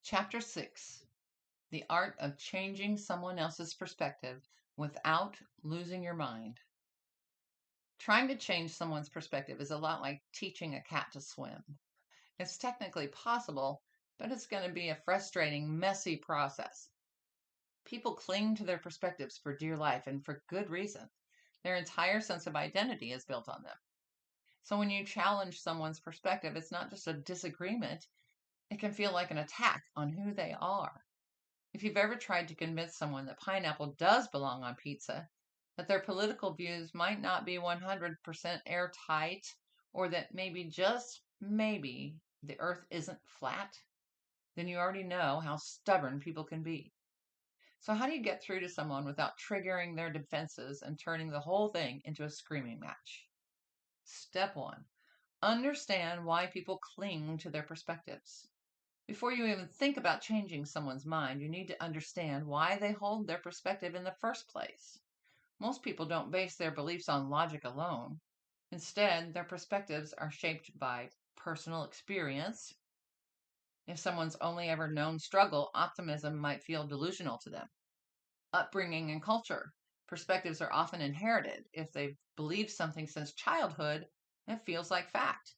Chapter 6: The Art of Changing Someone Else's Perspective Without Losing Your Mind. Trying to change someone's perspective is a lot like teaching a cat to swim. It's technically possible, but it's going to be a frustrating, messy process. People cling to their perspectives for dear life, and for good reason. Their entire sense of identity is built on them. So when you challenge someone's perspective, it's not just a disagreement. It can feel like an attack on who they are. If you've ever tried to convince someone that pineapple does belong on pizza, that their political views might not be 100% airtight, or that maybe, just maybe, the earth isn't flat, then you already know how stubborn people can be. So how do you get through to someone without triggering their defenses and turning the whole thing into a screaming match? Step 1. Understand why people cling to their perspectives. Before you even think about changing someone's mind, you need to understand why they hold their perspective in the first place. Most people don't base their beliefs on logic alone. Instead, their perspectives are shaped by personal experience. If someone's only ever known struggle, optimism might feel delusional to them. Upbringing and culture. Perspectives are often inherited. If they've believed something since childhood, it feels like fact.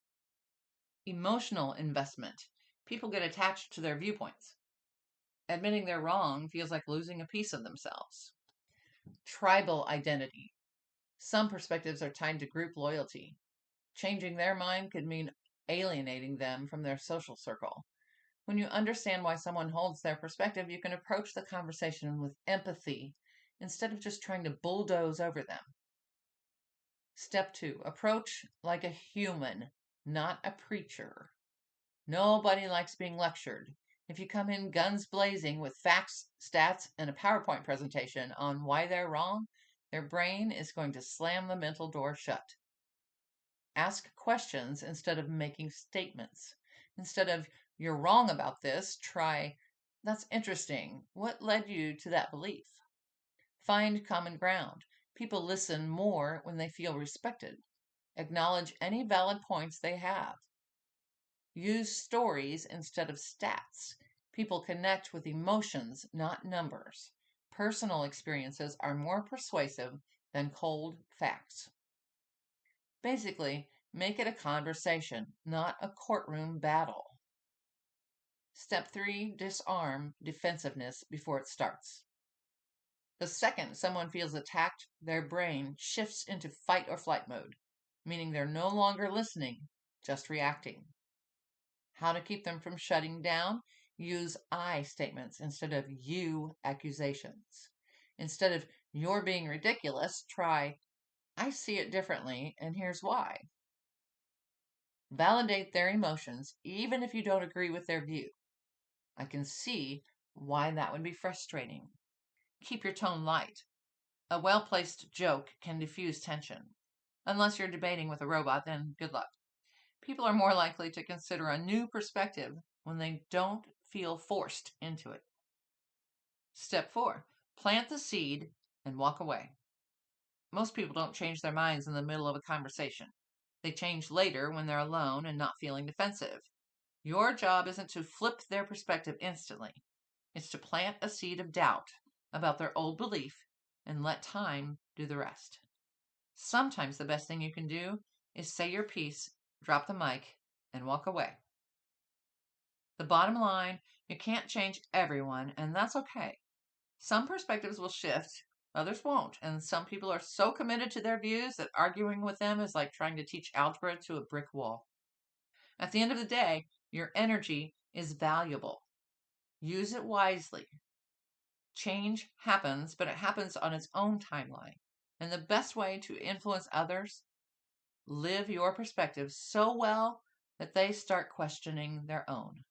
Emotional investment. People get attached to their viewpoints. Admitting they're wrong feels like losing a piece of themselves. Tribal identity. Some perspectives are tied to group loyalty. Changing their mind could mean alienating them from their social circle. When you understand why someone holds their perspective, you can approach the conversation with empathy instead of just trying to bulldoze over them. Step 2. Approach like a human, not a preacher. Nobody likes being lectured. If you come in guns blazing with facts, stats, and a PowerPoint presentation on why they're wrong, their brain is going to slam the mental door shut. Ask questions instead of making statements. Instead of, "You're wrong about this," try, "That's interesting. What led you to that belief?" Find common ground. People listen more when they feel respected. Acknowledge any valid points they have. Use stories instead of stats. People connect with emotions, not numbers. Personal experiences are more persuasive than cold facts. Basically, make it a conversation, not a courtroom battle. Step 3. Disarm defensiveness before it starts. The second someone feels attacked, their brain shifts into fight or flight mode, meaning they're no longer listening, just reacting. How to keep them from shutting down? Use I statements instead of you accusations. Instead of "you're being ridiculous," try "I see it differently, and here's why." Validate their emotions, even if you don't agree with their view. "I can see why that would be frustrating." Keep your tone light. A well-placed joke can diffuse tension. Unless you're debating with a robot, then good luck. People are more likely to consider a new perspective when they don't feel forced into it. Step 4. Plant the seed and walk away. Most people don't change their minds in the middle of a conversation. They change later when they're alone and not feeling defensive. Your job isn't to flip their perspective instantly. It's to plant a seed of doubt about their old belief and let time do the rest. Sometimes the best thing you can do is say your piece, drop the mic, and walk away. The bottom line, you can't change everyone, and that's okay. Some perspectives will shift, others won't, and some people are so committed to their views that arguing with them is like trying to teach algebra to a brick wall. At the end of the day, your energy is valuable. Use it wisely. Change happens, but it happens on its own timeline. And the best way to influence others, live your perspective so well that they start questioning their own.